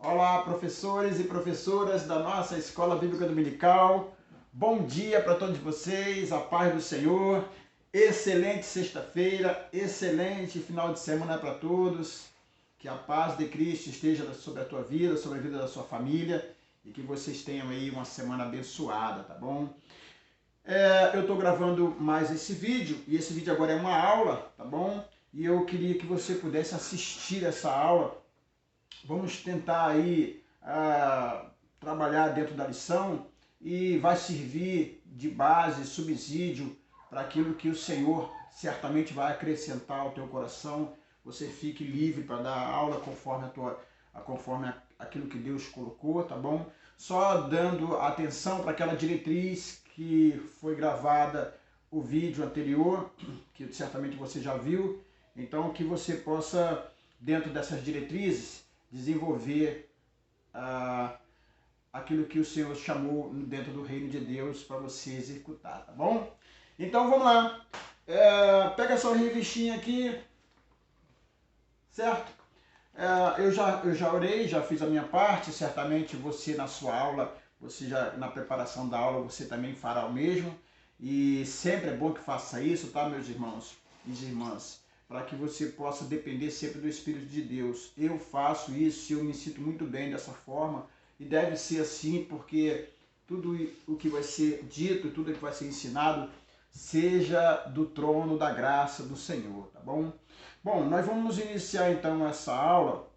Olá, professores e professoras da nossa Escola Bíblica Dominical. Bom dia para todos vocês, a paz do Senhor. Excelente sexta-feira, excelente final de semana para todos. Que a paz de Cristo esteja sobre a tua vida, sobre a vida da sua família e que vocês tenham aí uma semana abençoada, tá bom? Eu estou gravando mais esse vídeo e esse vídeo agora é uma aula, tá bom? E eu queria que você pudesse assistir essa aula. Vamos tentar aí trabalhar dentro da lição e vai servir de base, subsídio para aquilo que o Senhor certamente vai acrescentar ao teu coração. Você fique livre para dar aula conforme aquilo que Deus colocou, tá bom? Só dando atenção para aquela diretriz que foi gravada o vídeo anterior, que certamente você já viu. Então, que você possa, dentro dessas diretrizes, desenvolver aquilo que o Senhor chamou dentro do reino de Deus para você executar, tá bom? Então vamos lá. Pega sua revistinha aqui, certo? Eu já orei, já fiz a minha parte. Certamente você na sua aula, na preparação da aula, você também fará o mesmo. E sempre é bom que faça isso, tá, meus irmãos e irmãs? Para que você possa depender sempre do Espírito de Deus. Eu faço isso e eu me sinto muito bem dessa forma. E deve ser assim, porque tudo o que vai ser dito, tudo o que vai ser ensinado, seja do trono da graça do Senhor, tá bom? Bom, nós vamos iniciar então essa aula,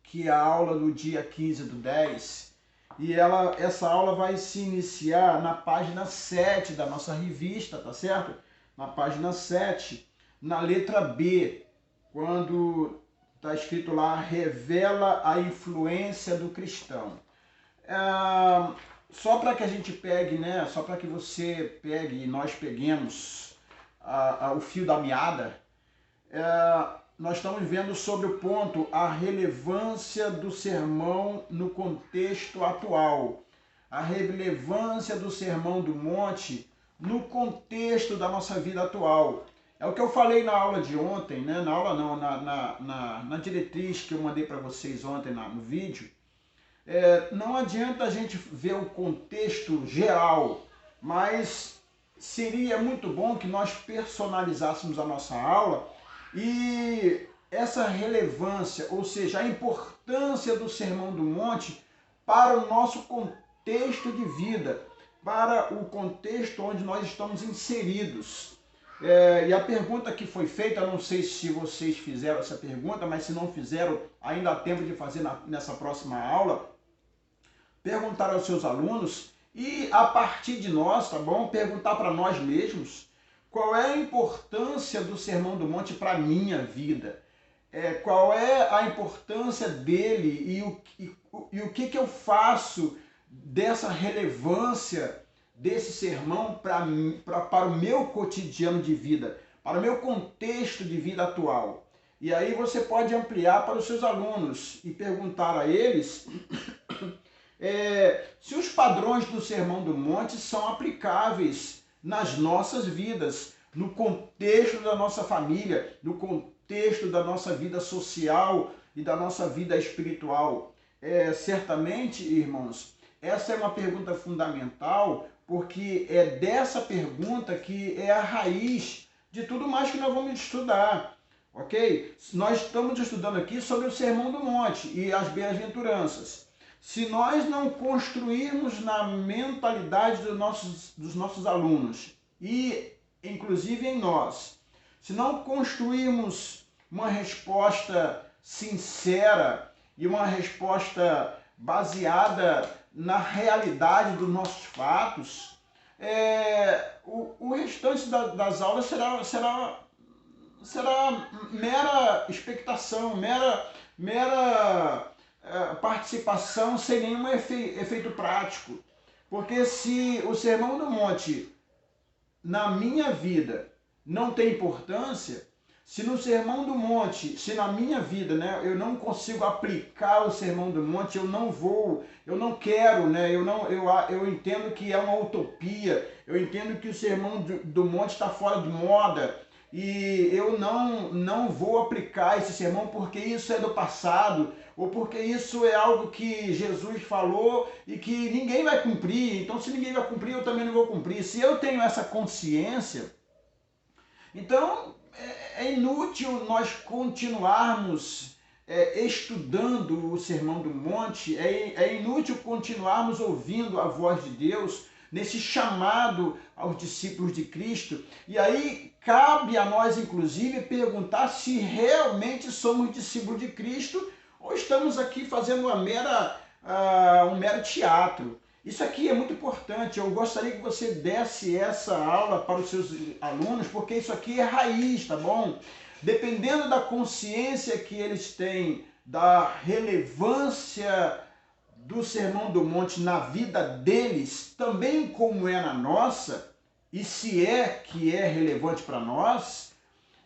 que é a aula do dia 15/10. E essa aula vai se iniciar na página 7 da nossa revista, tá certo? Na página 7. Na letra B, quando está escrito lá, revela a influência do cristão. Só para que a gente pegue, né? Só para que você pegue e nós peguemos o fio da meada, nós estamos vendo sobre o ponto a relevância do sermão no contexto atual. A relevância do Sermão do Monte no contexto da nossa vida atual. É o que eu falei na aula de ontem, né? Na aula não, na diretriz que eu mandei para vocês ontem no vídeo. Não adianta a gente ver o contexto geral, mas seria muito bom que nós personalizássemos a nossa aula e essa relevância, ou seja, a importância do Sermão do Monte para o nosso contexto de vida, para o contexto onde nós estamos inseridos. E a pergunta que foi feita, eu não sei se vocês fizeram essa pergunta, mas se não fizeram, ainda há tempo de fazer nessa próxima aula, perguntar aos seus alunos e a partir de nós, tá bom? Perguntar para nós mesmos qual é a importância do Sermão do Monte para a minha vida. Qual é a importância dele e o que eu faço dessa relevância desse sermão para o meu cotidiano de vida, para o meu contexto de vida atual. E aí você pode ampliar para os seus alunos e perguntar a eles se os padrões do Sermão do Monte são aplicáveis nas nossas vidas, no contexto da nossa família, no contexto da nossa vida social e da nossa vida espiritual. Certamente, irmãos, essa é uma pergunta fundamental, porque é dessa pergunta que é a raiz de tudo mais que nós vamos estudar, ok? Nós estamos estudando aqui sobre o Sermão do Monte e as bem-aventuranças. Se nós não construirmos na mentalidade dos nossos alunos e inclusive em nós, se não construirmos uma resposta sincera e uma resposta baseada na realidade dos nossos fatos, o restante das aulas será mera expectação, mera participação sem nenhum efeito prático. Porque se o Sermão do Monte na minha vida não tem importância, se no Sermão do Monte, se na minha vida, né, eu não consigo aplicar o Sermão do Monte, eu não quero, né, eu entendo que é uma utopia, eu entendo que o Sermão do Monte está fora de moda, e eu não vou aplicar esse sermão porque isso é do passado, ou porque isso é algo que Jesus falou e que ninguém vai cumprir, então se ninguém vai cumprir, eu também não vou cumprir. Se eu tenho essa consciência, então é inútil nós continuarmos estudando o Sermão do Monte, é inútil continuarmos ouvindo a voz de Deus nesse chamado aos discípulos de Cristo. E aí cabe a nós, inclusive, perguntar se realmente somos discípulos de Cristo ou estamos aqui fazendo um mero teatro. Isso aqui é muito importante. Eu gostaria que você desse essa aula para os seus alunos, porque isso aqui é raiz, tá bom? Dependendo da consciência que eles têm da relevância do Sermão do Monte na vida deles, também como é na nossa, e se é que é relevante para nós,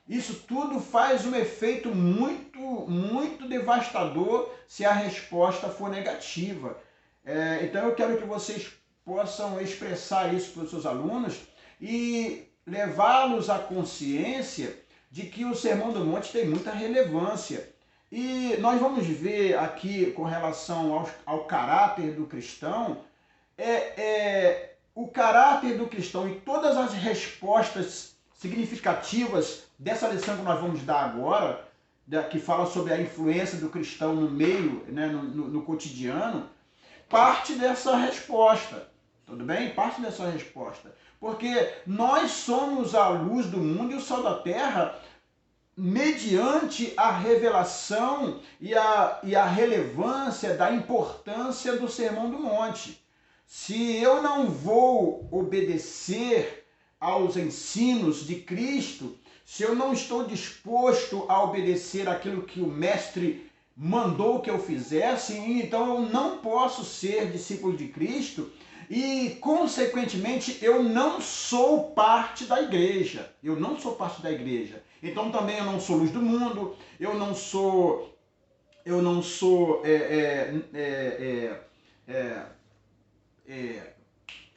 isso tudo faz um efeito muito devastador se a resposta for negativa. Então eu quero que vocês possam expressar isso para os seus alunos e levá-los à consciência de que o Sermão do Monte tem muita relevância. E nós vamos ver aqui com relação ao caráter do cristão, o caráter do cristão e todas as respostas significativas dessa lição que nós vamos dar agora, que fala sobre a influência do cristão no meio, né, no cotidiano, parte dessa resposta, tudo bem? Parte dessa resposta. Porque nós somos a luz do mundo e o sal da terra mediante a revelação e a relevância da importância do Sermão do Monte. Se eu não vou obedecer aos ensinos de Cristo, se eu não estou disposto a obedecer aquilo que o Mestre mandou que eu fizesse, então eu não posso ser discípulo de Cristo e, consequentemente, eu não sou parte da igreja. Eu não sou parte da igreja. Então também eu não sou luz do mundo, eu não sou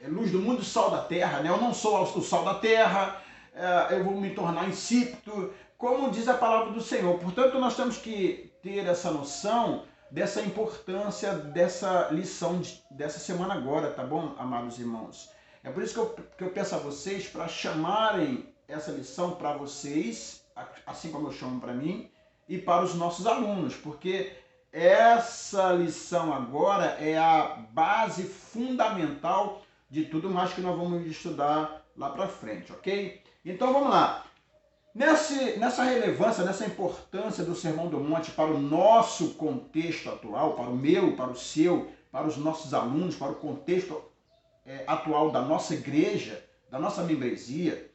luz do mundo e sal da terra, né? Eu não sou o sal da terra, eu vou me tornar insípido, como diz a palavra do Senhor. Portanto, nós temos que ter essa noção dessa importância dessa lição dessa semana agora, tá bom, amados irmãos? É por isso que eu peço a vocês para chamarem essa lição para vocês, assim como eu chamo para mim, e para os nossos alunos, porque essa lição agora é a base fundamental de tudo mais que nós vamos estudar lá para frente, ok? Então vamos lá. Nessa relevância, nessa importância do Sermão do Monte para o nosso contexto atual, para o meu, para o seu, para os nossos alunos, para o contexto atual da nossa igreja, da nossa membresia,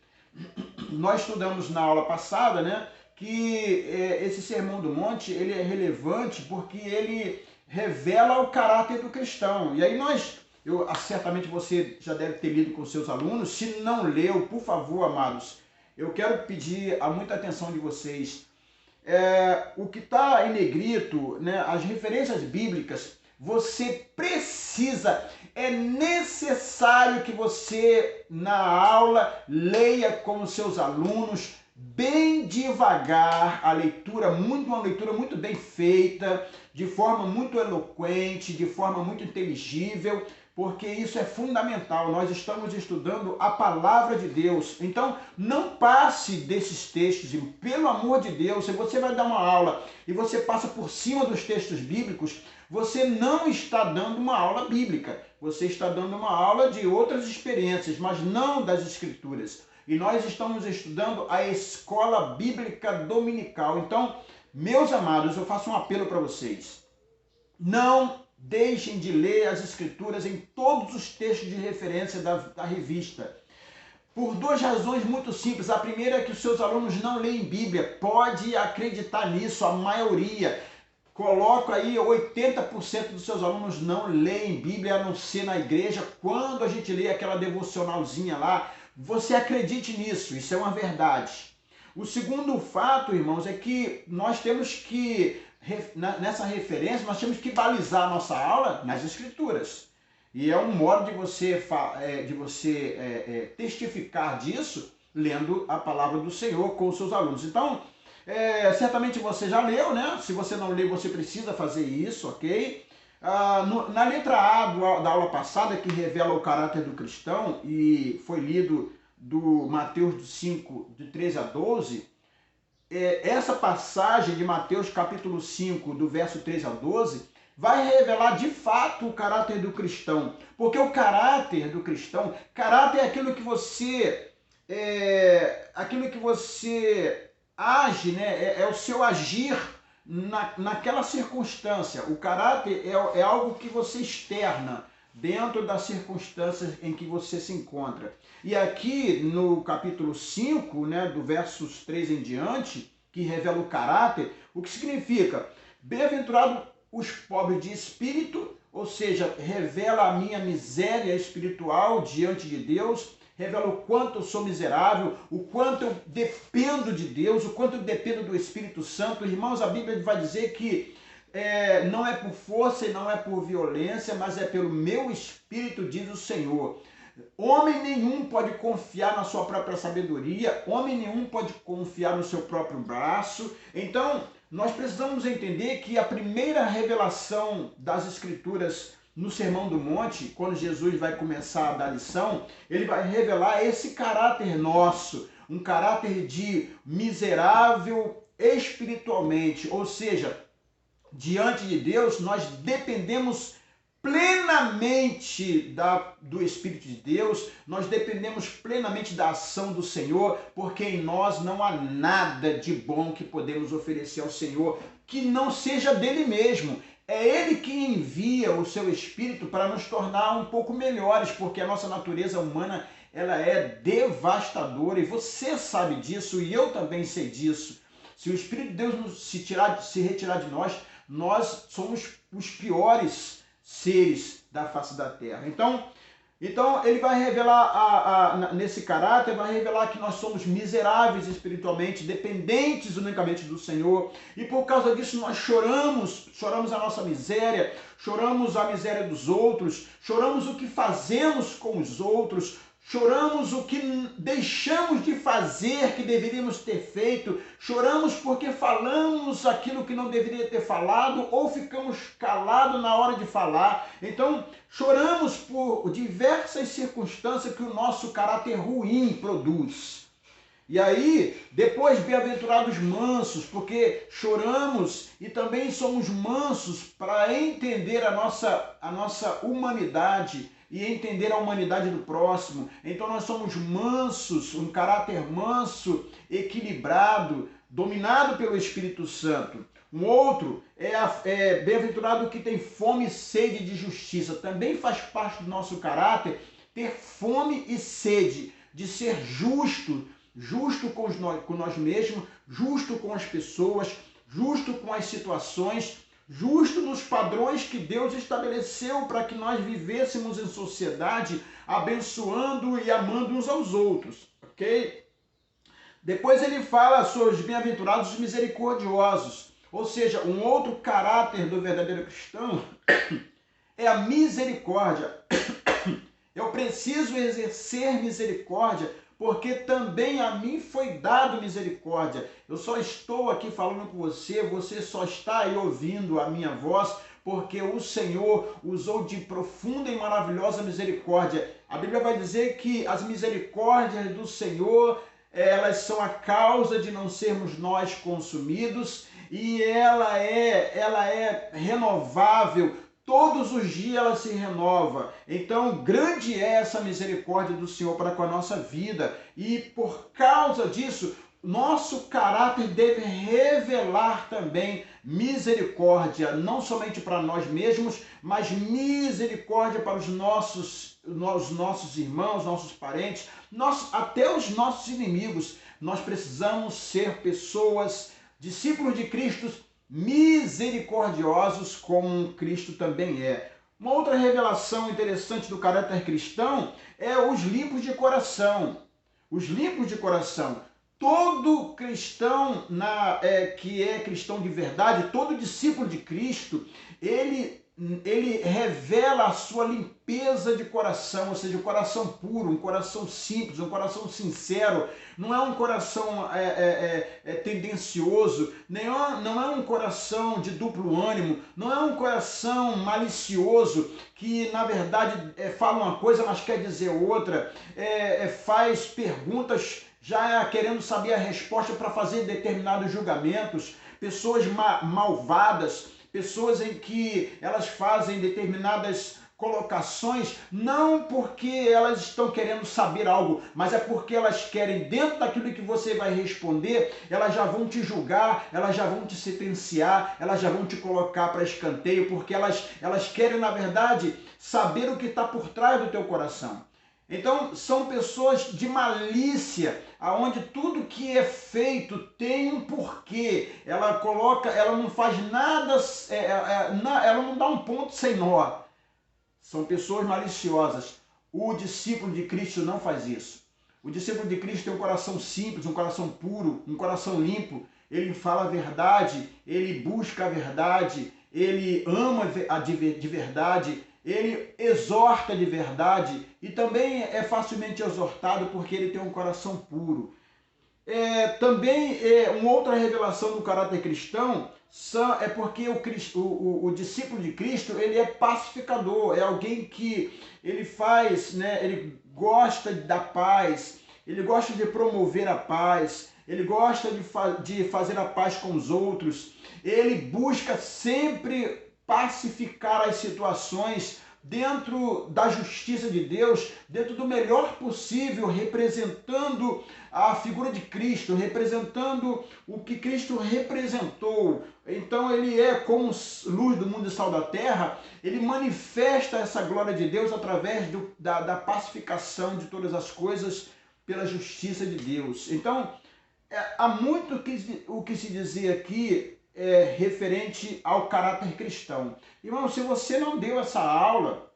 nós estudamos na aula passada, né, que esse Sermão do Monte ele é relevante porque ele revela o caráter do cristão. E aí certamente você já deve ter lido com seus alunos. Se não leu, por favor, amados, eu quero pedir a muita atenção de vocês. O que está em negrito, né, as referências bíblicas, você precisa, é necessário que você, na aula, leia com os seus alunos, bem devagar, uma leitura muito bem feita, de forma muito eloquente, de forma muito inteligível, porque isso é fundamental. Nós estamos estudando a palavra de Deus. Então, não passe desses textos, e pelo amor de Deus, se você vai dar uma aula e você passa por cima dos textos bíblicos, você não está dando uma aula bíblica. Você está dando uma aula de outras experiências, mas não das Escrituras. E nós estamos estudando a escola bíblica dominical. Então, meus amados, eu faço um apelo para vocês. Não deixem de ler as Escrituras em todos os textos de referência da revista. Por duas razões muito simples. A primeira é que os seus alunos não leem Bíblia. Pode acreditar nisso, a maioria. Coloco aí 80% dos seus alunos não leem Bíblia, a não ser na igreja. Quando a gente lê aquela devocionalzinha lá, você acredite nisso, isso é uma verdade. O segundo fato, irmãos, é que nós temos que, nessa referência, nós temos que balizar a nossa aula nas Escrituras. E é um modo de você testificar disso lendo a palavra do Senhor com os seus alunos. Então, Certamente você já leu, né? Se você não leu, você precisa fazer isso, ok? Na letra A da aula passada, que revela o caráter do cristão, e foi lido do Mateus 5, de 13 a 12, essa passagem de Mateus capítulo 5, do verso 13 a 12, vai revelar de fato o caráter do cristão. Porque o caráter do cristão, caráter é aquilo que você age, né? É o seu agir naquela circunstância. O caráter é algo que você externa dentro das circunstâncias em que você se encontra. E aqui no capítulo 5, né, do versos 3 em diante, que revela o caráter, o que significa? Bem-aventurado os pobres de espírito, ou seja, revela a minha miséria espiritual diante de Deus, revela o quanto eu sou miserável, o quanto eu dependo de Deus, o quanto eu dependo do Espírito Santo. Irmãos, a Bíblia vai dizer que não é por força e não é por violência, mas é pelo meu Espírito, diz o Senhor. Homem nenhum pode confiar na sua própria sabedoria, homem nenhum pode confiar no seu próprio braço. Então, nós precisamos entender que a primeira revelação das Escrituras no Sermão do Monte, quando Jesus vai começar a dar lição, ele vai revelar esse caráter nosso, um caráter de miserável espiritualmente, ou seja, diante de Deus nós dependemos plenamente do Espírito de Deus, nós dependemos plenamente da ação do Senhor, porque em nós não há nada de bom que podemos oferecer ao Senhor que não seja dele mesmo. É ele que envia o seu Espírito para nos tornar um pouco melhores, porque a nossa natureza humana ela é devastadora e você sabe disso e eu também sei disso. Se o Espírito de Deus se retirar de nós, nós somos os piores seres da face da terra. Então ele vai revelar nesse caráter, vai revelar que nós somos miseráveis espiritualmente, dependentes unicamente do Senhor, e por causa disso nós choramos a nossa miséria, choramos a miséria dos outros, choramos o que fazemos com os outros, choramos o que deixamos de fazer que deveríamos ter feito, choramos porque falamos aquilo que não deveria ter falado ou ficamos calados na hora de falar. Então, choramos por diversas circunstâncias que o nosso caráter ruim produz. E aí, depois, bem-aventurados mansos, porque choramos e também somos mansos para entender a nossa humanidade e entender a humanidade do próximo. Então nós somos mansos, um caráter manso, equilibrado, dominado pelo Espírito Santo. Um outro é bem-aventurado que tem fome e sede de justiça. Também faz parte do nosso caráter ter fome e sede de ser justo com nós mesmos, justo com as pessoas, justo com as situações, justo nos padrões que Deus estabeleceu para que nós vivêssemos em sociedade, abençoando e amando uns aos outros, ok? Depois ele fala sobre os bem-aventurados misericordiosos, ou seja, um outro caráter do verdadeiro cristão é a misericórdia. Eu preciso exercer misericórdia, porque também a mim foi dado misericórdia. Eu só estou aqui falando com você, você só está aí ouvindo a minha voz, porque o Senhor usou de profunda e maravilhosa misericórdia. A Bíblia vai dizer que as misericórdias do Senhor, elas são a causa de não sermos nós consumidos, e ela é renovável. Todos os dias ela se renova. Então, grande é essa misericórdia do Senhor para com a nossa vida. E por causa disso, nosso caráter deve revelar também misericórdia, não somente para nós mesmos, mas misericórdia para os nossos irmãos, nossos parentes, até os nossos inimigos. Nós precisamos ser pessoas, discípulos de Cristo, misericordiosos como Cristo também é. Uma outra revelação interessante do caráter cristão é os limpos de coração. Os limpos de coração. todo cristão que é cristão de verdade, todo discípulo de Cristo, ele revela a sua limpeza de coração, ou seja, um coração puro, um coração simples, um coração sincero. Não é um coração tendencioso, não é um coração de duplo ânimo, não é um coração malicioso que, na verdade, fala uma coisa, mas quer dizer outra, faz perguntas já querendo saber a resposta para fazer determinados julgamentos, pessoas malvadas, pessoas em que elas fazem determinadas colocações, não porque elas estão querendo saber algo, mas é porque elas querem, dentro daquilo que você vai responder, elas já vão te julgar, elas já vão te sentenciar, elas já vão te colocar para escanteio, porque elas querem, na verdade, saber o que está por trás do teu coração. Então, são pessoas de malícia, aonde tudo que é feito tem um porquê. Ela não faz nada, ela não dá um ponto sem nó. São pessoas maliciosas. O discípulo de Cristo não faz isso. O discípulo de Cristo tem um coração simples, um coração puro, um coração limpo. Ele fala a verdade, ele busca a verdade, ele ama de verdade, ele exorta de verdade e também é facilmente exortado porque ele tem um coração puro. Também uma outra revelação do caráter cristão é porque o discípulo de Cristo, ele é pacificador, é alguém que ele faz, né, ele gosta da paz, ele gosta de promover a paz, ele gosta de fazer a paz com os outros, ele busca sempre pacificar as situações dentro da justiça de Deus, dentro do melhor possível, representando a figura de Cristo, representando o que Cristo representou. Então ele é como luz do mundo e sal da terra, ele manifesta essa glória de Deus através da pacificação de todas as coisas pela justiça de Deus. Então, há muito o que se dizer aqui referente ao caráter cristão. Irmão, se você não deu essa aula,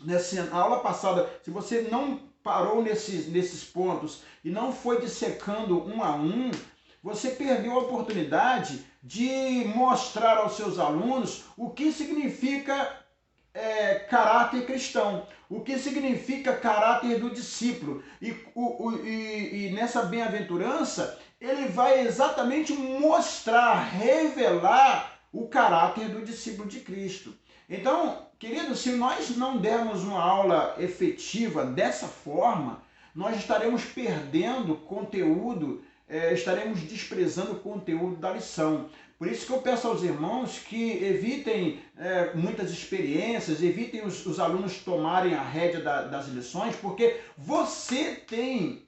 nessa aula passada, se você não parou nesses pontos e não foi dissecando um a um, você perdeu a oportunidade de mostrar aos seus alunos o que significa caráter cristão, o que significa caráter do discípulo. E nessa bem-aventurança, ele vai exatamente mostrar, revelar o caráter do discípulo de Cristo. Então, querido, se nós não dermos uma aula efetiva dessa forma, nós estaremos perdendo conteúdo, estaremos desprezando o conteúdo da lição. Por isso que eu peço aos irmãos que evitem muitas experiências, evitem os alunos tomarem a rédea das lições, porque você tem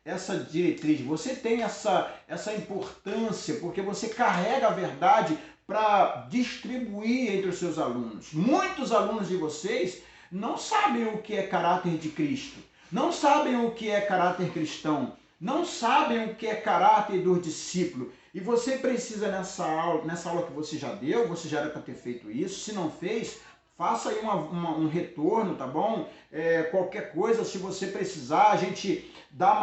essa diretriz, você tem essa importância, porque você carrega a verdade para distribuir entre os seus alunos. Muitos alunos de vocês não sabem o que é caráter de Cristo, não sabem o que é caráter cristão, não sabem o que é caráter do discípulo. E você precisa nessa aula que você já deu, você já era para ter feito isso. Se não fez, faça aí um retorno, tá bom? Qualquer coisa, se você precisar, a gente dá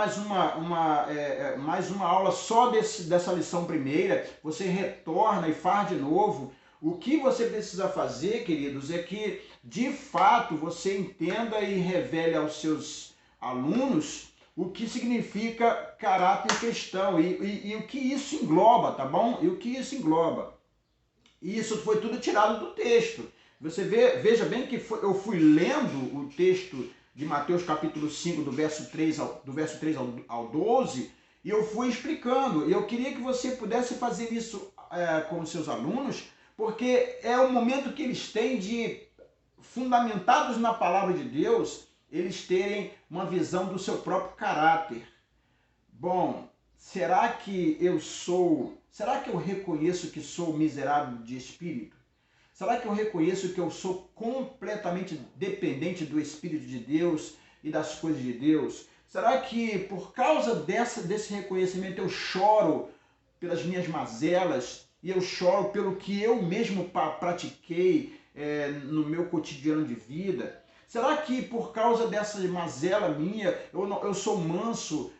mais uma aula só dessa lição primeira. Você retorna e faz de novo. O que você precisa fazer, queridos, é que, de fato, você entenda e revele aos seus alunos o que significa caráter cristão e o que isso engloba, tá bom? E o que isso engloba. E isso foi tudo tirado do texto. Você veja bem que eu fui lendo o texto de Mateus capítulo 5, do verso 3 ao 12, e eu fui explicando. E eu queria que você pudesse fazer isso com os seus alunos, porque é o momento que eles têm de, fundamentados na palavra de Deus, eles terem uma visão do seu próprio caráter. Bom, será que eu reconheço que sou miserável de espírito? Será que eu reconheço que eu sou completamente dependente do Espírito de Deus e das coisas de Deus? Será que por causa desse reconhecimento eu choro pelas minhas mazelas e eu choro pelo que eu mesmo pratiquei no meu cotidiano de vida? Será que por causa dessa mazela minha, eu sou manso,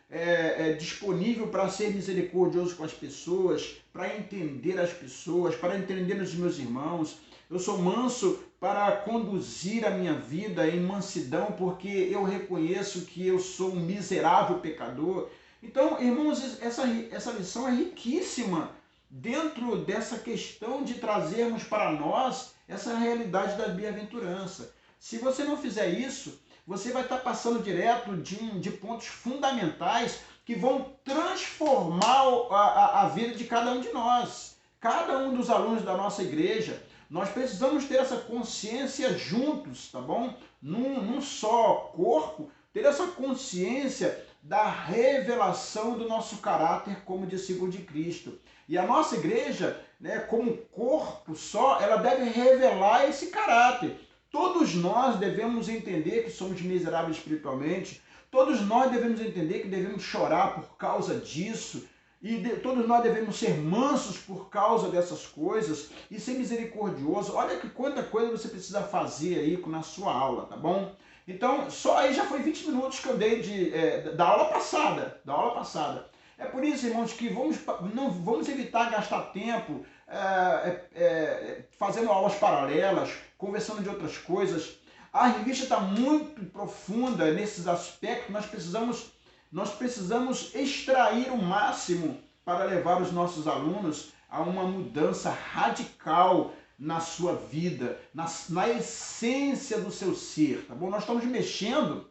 disponível para ser misericordioso com as pessoas, para entender as pessoas, para entender os meus irmãos? Eu sou manso para conduzir a minha vida em mansidão, porque eu reconheço que eu sou um miserável pecador. Então, irmãos, essa lição é riquíssima dentro dessa questão de trazermos para nós essa realidade da bem-aventurança. Se você não fizer isso, você vai estar passando direto de pontos fundamentais que vão transformar a vida de cada um de nós. Cada um dos alunos da nossa igreja, nós precisamos ter essa consciência juntos, tá bom? Num só corpo, ter essa consciência da revelação do nosso caráter como discípulo de Cristo. E a nossa igreja, né, como corpo só, ela deve revelar esse caráter. Todos nós devemos entender que somos miseráveis espiritualmente, todos nós devemos entender que devemos chorar por causa disso, e todos nós devemos ser mansos por causa dessas coisas e ser misericordioso. Olha que quanta coisa você precisa fazer aí na sua aula, tá bom? Então, só aí já foi 20 minutos que eu dei da aula passada. É por isso, irmãos, que vamos evitar gastar tempo fazendo aulas paralelas, conversando de outras coisas. A revista está muito profunda nesses aspectos. Nós precisamos extrair o máximo para levar os nossos alunos a uma mudança radical na sua vida, na essência do seu ser, tá bom? Nós estamos mexendo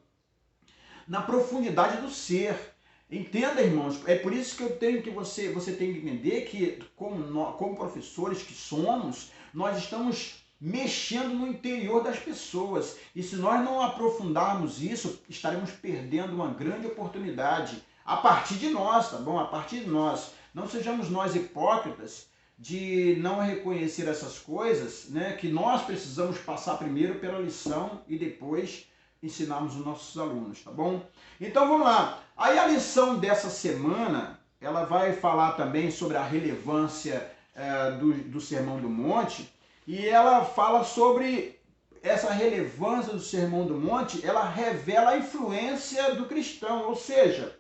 na profundidade do ser. Entenda, irmãos, é por isso que eu tenho que você tem que entender que, como professores que somos, nós estamos mexendo no interior das pessoas. E se nós não aprofundarmos isso, estaremos perdendo uma grande oportunidade a partir de nós, tá bom? A partir de nós. Não sejamos nós hipócritas de não reconhecer essas coisas, né? Que nós precisamos passar primeiro pela lição e depois ensinarmos os nossos alunos, tá bom? Então vamos lá. Aí a lição dessa semana, ela vai falar também sobre a relevância do Sermão do Monte, e ela fala sobre essa relevância do Sermão do Monte, ela revela a influência do cristão, ou seja,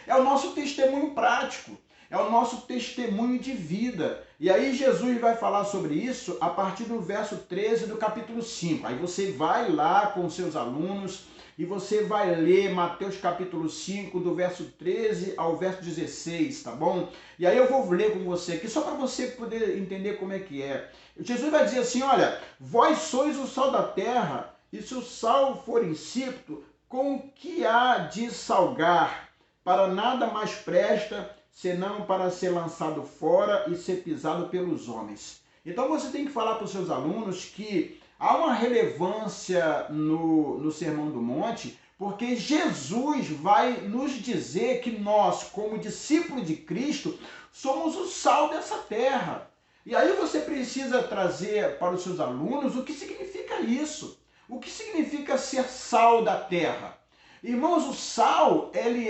é o nosso testemunho prático, é o nosso testemunho de vida. E aí Jesus vai falar sobre isso a partir do verso 13 do capítulo 5. Aí você vai lá com seus alunos e você vai ler Mateus capítulo 5, do verso 13 ao verso 16, tá bom? E aí eu vou ler com você aqui, só para você poder entender como é que é. Jesus vai dizer assim, olha, vós sois o sal da terra, e se o sal for insípido, com que há de salgar? Para nada mais presta, senão para ser lançado fora e ser pisado pelos homens. Então você tem que falar para os seus alunos que há uma relevância no Sermão do Monte, porque Jesus vai nos dizer que nós, como discípulos de Cristo, somos o sal dessa terra. E aí você precisa trazer para os seus alunos o que significa isso. O que significa ser sal da terra? Irmãos, o sal, ele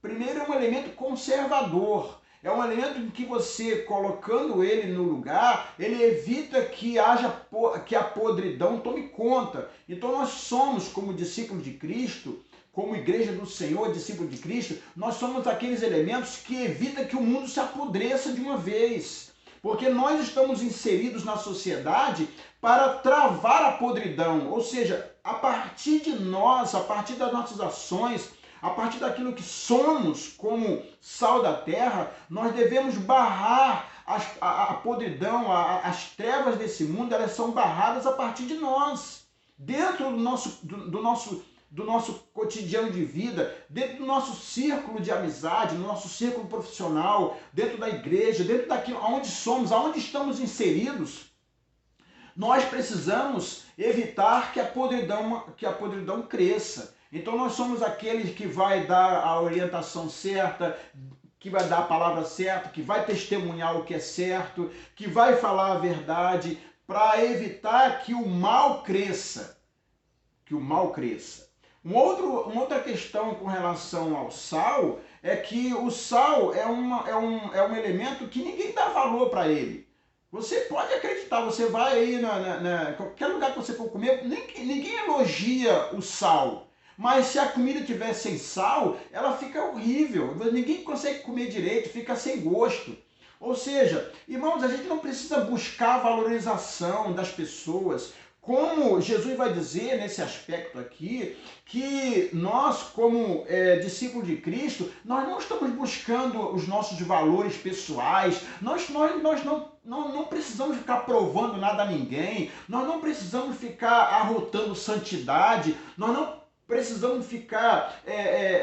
primeiro é um elemento conservador. É um elemento em que você, colocando ele no lugar, ele evita que a podridão tome conta. Então nós somos, como discípulos de Cristo, como igreja do Senhor, discípulo de Cristo, nós somos aqueles elementos que evitam que o mundo se apodreça de uma vez. Porque nós estamos inseridos na sociedade para travar a podridão. Ou seja, a partir de nós, a partir das nossas ações, a partir daquilo que somos como sal da terra, nós devemos barrar a podridão, as trevas desse mundo, elas são barradas a partir de nós. Dentro do nosso cotidiano de vida, dentro do nosso círculo de amizade, no nosso círculo profissional, dentro da igreja, dentro daquilo onde somos, aonde estamos inseridos, nós precisamos evitar que a podridão cresça. Então nós somos aqueles que vai dar a orientação certa, que vai dar a palavra certa, que vai testemunhar o que é certo, que vai falar a verdade, para evitar que o mal cresça. Que o mal cresça. Uma outra questão com relação ao sal é que o sal é um elemento que ninguém dá valor para ele. Você pode acreditar, você vai aí qualquer lugar que você for comer, ninguém elogia o sal. Mas se a comida tiver sem sal, ela fica horrível. Ninguém consegue comer direito, fica sem gosto. Ou seja, irmãos, a gente não precisa buscar a valorização das pessoas. Como Jesus vai dizer nesse aspecto aqui, que nós, como discípulos de Cristo, nós não estamos buscando os nossos valores pessoais, nós não precisamos ficar provando nada a ninguém, nós não precisamos ficar arrotando santidade, nós não precisamos ficar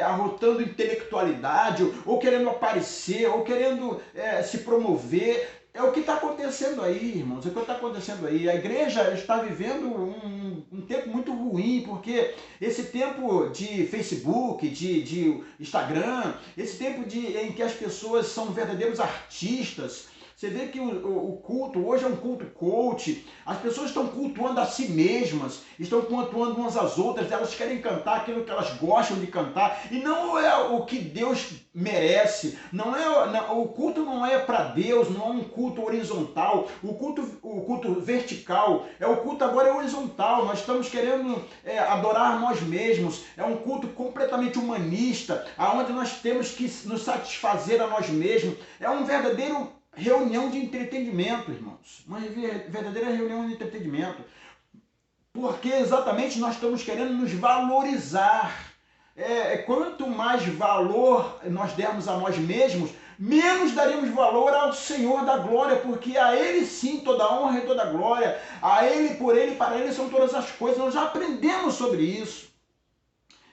arrotando intelectualidade, ou querendo aparecer, ou querendo se promover. É o que está acontecendo aí, irmãos, é o que está acontecendo aí. A igreja está vivendo um tempo muito ruim, porque esse tempo de Facebook, de Instagram, esse tempo em que as pessoas são verdadeiros artistas. Você vê que o culto hoje é um culto coach, as pessoas estão cultuando a si mesmas, estão cultuando umas às outras, elas querem cantar aquilo que elas gostam de cantar, e não é o que Deus merece, o culto não é para Deus, não é um culto horizontal, o culto vertical, o culto agora é horizontal, nós estamos querendo adorar nós mesmos, é um culto completamente humanista, onde nós temos que nos satisfazer a nós mesmos, é um verdadeiro reunião de entretenimento, irmãos. Uma verdadeira reunião de entretenimento. Porque exatamente nós estamos querendo nos valorizar. Quanto mais valor nós dermos a nós mesmos, menos daremos valor ao Senhor da glória, porque a Ele sim toda a honra e toda a glória, a Ele, por Ele, para Ele são todas as coisas. Nós já aprendemos sobre isso.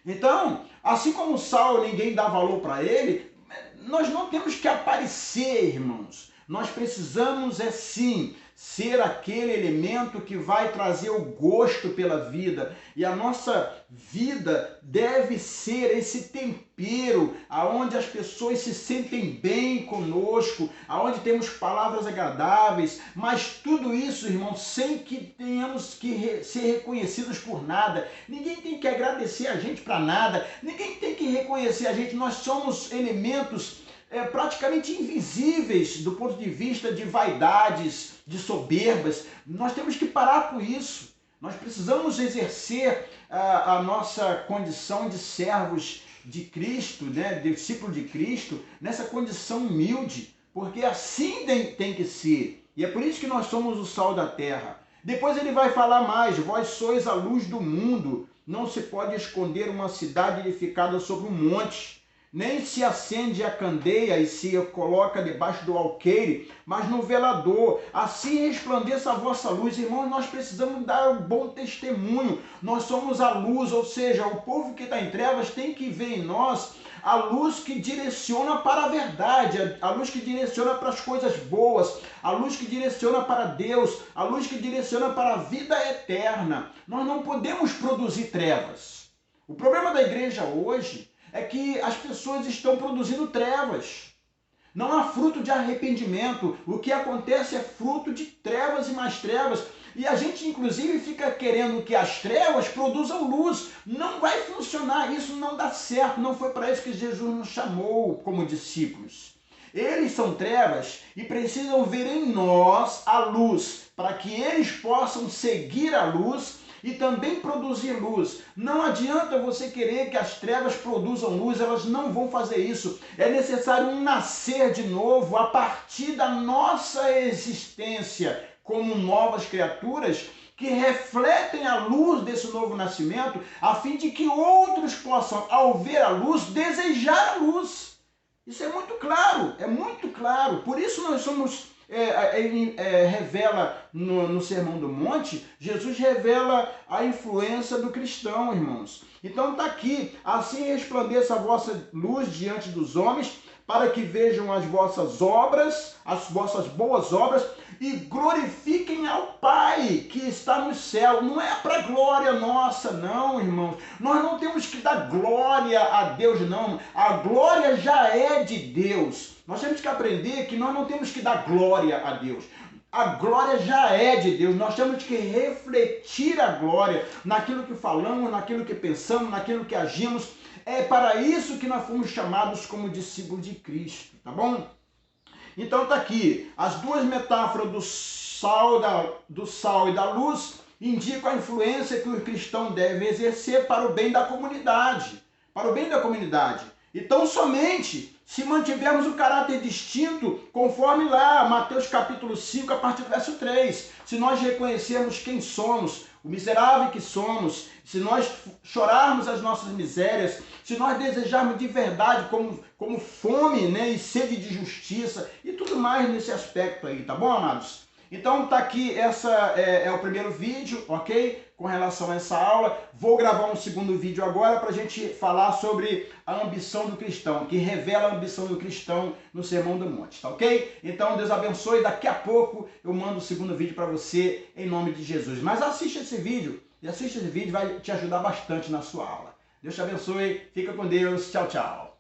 Então, assim como o sal ninguém dá valor para ele, nós não temos que aparecer, irmãos. Nós precisamos, sim, ser aquele elemento que vai trazer o gosto pela vida. E a nossa vida deve ser esse tempero, aonde as pessoas se sentem bem conosco, aonde temos palavras agradáveis, mas tudo isso, irmãos, sem que tenhamos que ser reconhecidos por nada. Ninguém tem que agradecer a gente para nada, ninguém tem que reconhecer a gente. Nós somos elementos praticamente invisíveis do ponto de vista de vaidades, de soberbas. Nós temos que parar com isso. Nós precisamos exercer a nossa condição de servos de Cristo, né, discípulo de Cristo, nessa condição humilde, porque assim tem que ser. E é por isso que nós somos o sal da terra. Depois ele vai falar mais: vós sois a luz do mundo. Não se pode esconder uma cidade edificada sobre um monte. Nem se acende a candeia e se coloca debaixo do alqueire, mas no velador. Assim resplandeça a vossa luz. Irmãos, nós precisamos dar um bom testemunho. Nós somos a luz, ou seja, o povo que está em trevas tem que ver em nós a luz que direciona para a verdade, a luz que direciona para as coisas boas, a luz que direciona para Deus, a luz que direciona para a vida eterna. Nós não podemos produzir trevas. O problema da igreja hoje é que as pessoas estão produzindo trevas. Não há fruto de arrependimento. O que acontece é fruto de trevas e mais trevas. E a gente, inclusive, fica querendo que as trevas produzam luz. Não vai funcionar. Isso não dá certo. Não foi para isso que Jesus nos chamou como discípulos. Eles são trevas e precisam ver em nós a luz, para que eles possam seguir a luz e também produzir luz. Não adianta você querer que as trevas produzam luz, elas não vão fazer isso. É necessário um nascer de novo a partir da nossa existência como novas criaturas que refletem a luz desse novo nascimento, a fim de que outros possam, ao ver a luz, desejar a luz. Isso é muito claro, é muito claro. Por isso nós somos... revela no Sermão do Monte, Jesus revela a influência do cristão, irmãos. Então está aqui: assim resplandeça a vossa luz diante dos homens, para que vejam as vossas obras, as vossas boas obras, e glorifiquem ao Pai que está no céu. Não é para glória nossa, não, irmãos. Nós não temos que dar glória a Deus, não. A glória já é de Deus. Nós temos que aprender que nós não temos que dar glória a Deus. A glória já é de Deus. Nós temos que refletir a glória naquilo que falamos, naquilo que pensamos, naquilo que agimos. É para isso que nós fomos chamados como discípulos de Cristo, tá bom? Então está aqui, as duas metáforas do sal e da luz indicam a influência que o cristão deve exercer para o bem da comunidade. Para o bem da comunidade. Então, somente se mantivermos o caráter distinto, conforme lá, Mateus capítulo 5, a partir do verso 3. Se nós reconhecermos quem somos, o miserável que somos, se nós chorarmos as nossas misérias, se nós desejarmos de verdade como fome, né, e sede de justiça, e tudo mais nesse aspecto aí, tá bom, amados? Então tá aqui, essa é o primeiro vídeo, ok? Com relação a essa aula. Vou gravar um segundo vídeo agora para a gente falar sobre a ambição do cristão, que revela a ambição do cristão no Sermão do Monte, tá ok? Então Deus abençoe, daqui a pouco eu mando o segundo vídeo para você, em nome de Jesus. Mas assiste esse vídeo, vai te ajudar bastante na sua aula. Deus te abençoe, fica com Deus, tchau, tchau.